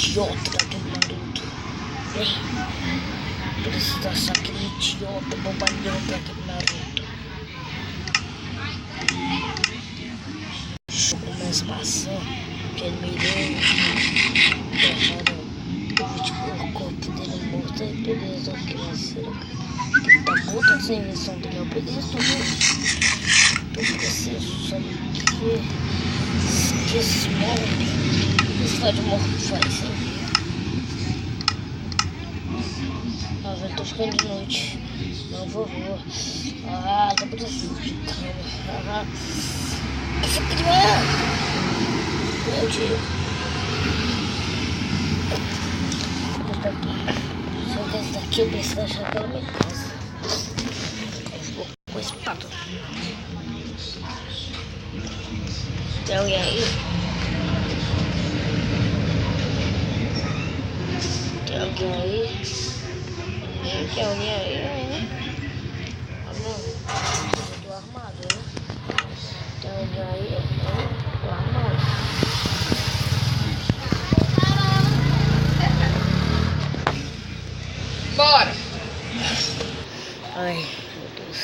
idiota do Naruto. Vem. Precisa achar aquele idiota bobalhão do Naruto. Deixa eu começar passando. Que ele me deu. Deixaram o vídeo, o corpo dele morto. Aí beleza, ok, mas será que ele tá morto essa invenção dele? Eu peguei isso tudo. Tô esquecendo só que esses morros. Esse vai de morro faz, hein? Ah, velho, tô ficando de noite. Não vou. Ah, tá muito sujo. Calma. Essa criança. Meu Deus. Esse daqui. Se eu der esse daqui, eu preciso achar pela minha casa. Eu vou com a espada. Tem alguém aí? Tem alguém aí? Tem alguém aí? Ah, não. Preciso do armário, né? Tem alguém aí? Do armário. Bora! Ai, meu Deus.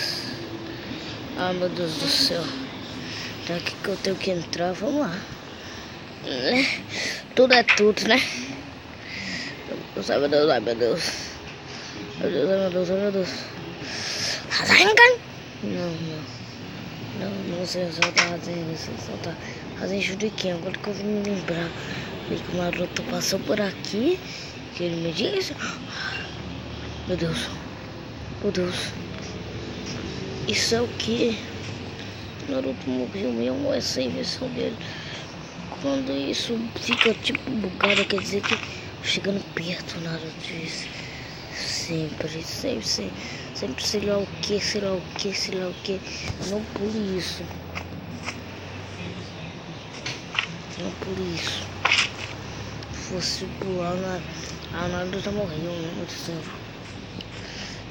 Ah, meu Deus do céu. Então aqui que eu tenho que entrar, vamos lá. Né? Tudo é tudo, né? Ai, meu Deus, ai, meu Deus. Meu Deus, ai, meu Deus, ai, meu Deus. Rasengan? Não sei soltar Rasengan, sei soltar Rasengan Shuriken. Agora que eu vim me lembrar que o Naruto passou por aqui, que ele me disse. Meu Deus. Meu Deus. Isso é o que? Naruto morreu mesmo, essa invenção dele. Quando isso fica tipo bugado, quer dizer que chegando perto, Naruto diz. Sempre sei lá o que. Não pule isso. Não pule isso. Se fosse pular, a Naruto morreu, né? Muito tempo.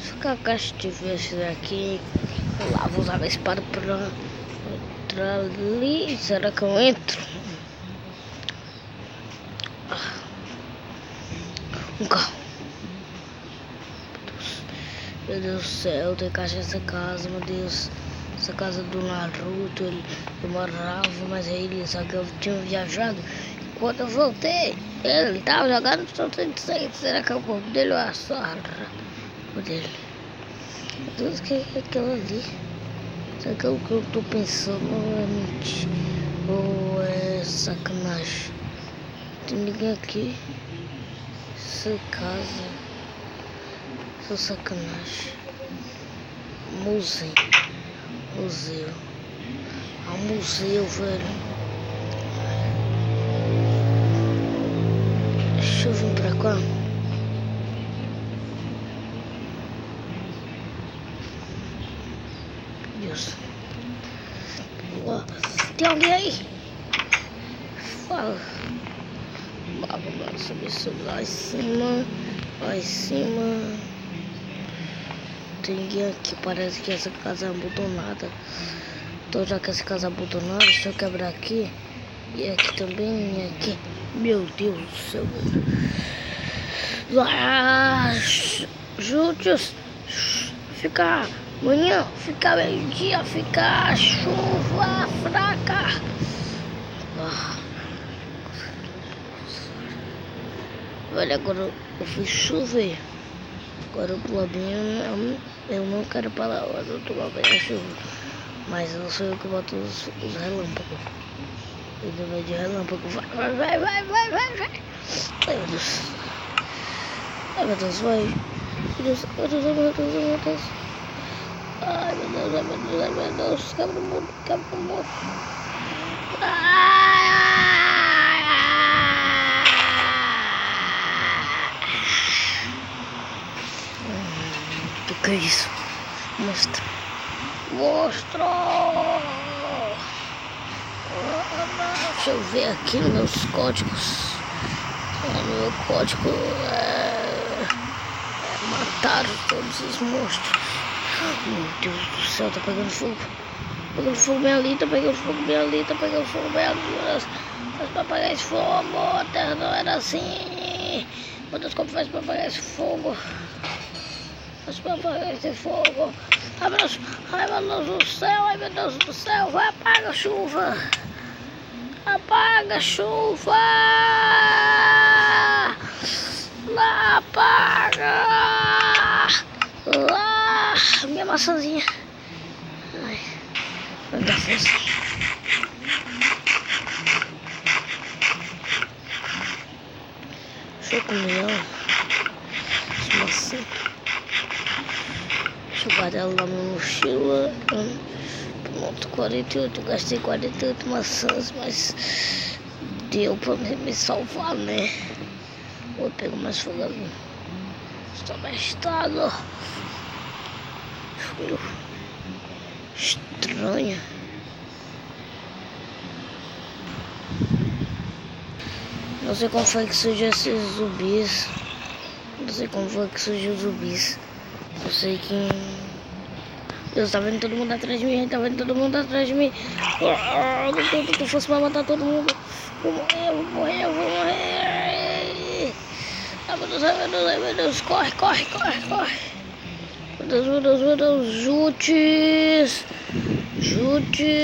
Se a caixa tivesse aqui, eu lá vou usar a espada pra entrar ali. Será que eu entro? Um carro. Meu Deus do céu, tem caixa nessa casa, meu Deus. Essa casa do Naruto, ele morava, mas ele só que eu tinha viajado. Quando eu voltei, ele tava jogando no São 36. Será que é o corpo dele ou a sorra dele? Meu Deus, o que é aquilo ali? Será que é o que eu tô pensando? Ou é mentira? Ou é sacanagem? Tem ninguém aqui? Essa casa. Isso é sacanagem. Museu. É um museu, velho. Deixa eu vir pra cá. Deus. Tem alguém aí? Fala. Vamos subir lá em cima. Tem ninguém aqui, parece que essa casa é abandonada. Então já que essa casa é abandonada, deixa eu quebrar aqui. E aqui também, e aqui. Meu Deus do céu. Juntos, fica manhã, fica meio-dia, fica chuva fraca. Olha, agora eu fui chover. Agora o problema, eu não quero parar lá do outro lado da chuva. Mas não sou eu que boto os relâmpagos. Eu não vejo de relâmpago. Vai. Ai, meu Deus. Ai, meu Deus, vai. Meu Deus. Ai, meu Deus. Quebra o mundo. Que é isso? Mostra. Deixa eu ver aqui nos meus códigos. O meu código é matar todos os monstros. Meu Deus do céu, tá pegando fogo. Tá pegando fogo bem ali. faz pra apagar esse fogo? A terra não era assim. Meu Deus, como faz pra apagar esse fogo? Faz pra apagar esse fogo. Ai meu Deus do céu, ai meu Deus do céu. Vai, apaga a chuva. Apaga a chuva. Lá, apaga. Lá, minha maçãzinha. Ai, vai dar força. Deixa eu comer ela. Essa maçã. Deixa eu guardar ela na minha mochila. Pronto, 48. Gastei 48 maçãs, mas deu pra me salvar, né? Vou pegar mais fogo ali. Estou gastado. Frio. Estranho. Não sei como foi que surgiu esses zumbis. Não sei como foi que surgiu os zumbis. Eu sei que... Deus, tá vendo todo mundo atrás de mim. Tá vendo todo mundo atrás de mim. Se eu fosse pra matar todo mundo. Vou morrer. Ai meu Deus, ai meu Deus. Corre. Meu Deus. Jutes.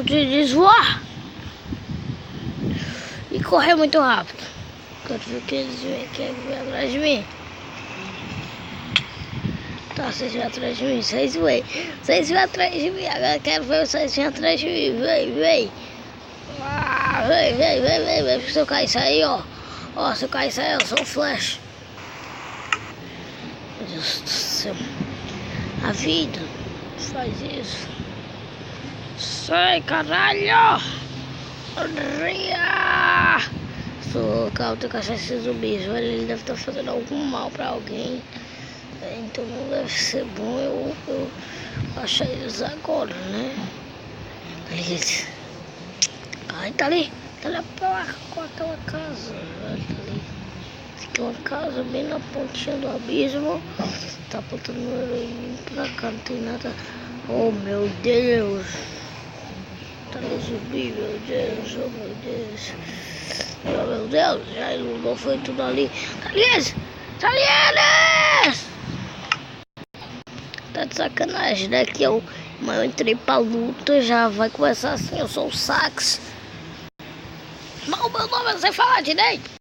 De voar. E correr muito rápido. Quero ver que eles vêm atrás de mim. Tá, vocês vêm atrás de mim. Vocês vêm atrás de mim. Agora quero ver vocês vêm atrás de mim. Vem. Ah, vem. Se eu cair isso aí, ó. Se eu cair isso aí, eu sou o Flash. Meu Deus do céu. A vida faz isso. Sai, caralho! Sou calmo, tem que achar esse zumbi. Ele deve estar fazendo algum mal pra alguém. Então não deve ser bom eu achar eles agora, né? Beleza. Ai, tá ali com aquela casa. Tá ali. Tem uma casa bem na pontinha do abismo. Tá apontando meu olho pra cá, não tem nada. Oh meu Deus. Tá no zumbi, meu Deus, oh meu Deus. Oh meu Deus, já iluminou, foi tudo ali. Tá ali eles! Tá de sacanagem, né? Que eu entrei pra luta, já vai começar assim, eu sou o Sax. Mas o meu nome é sem falar direito.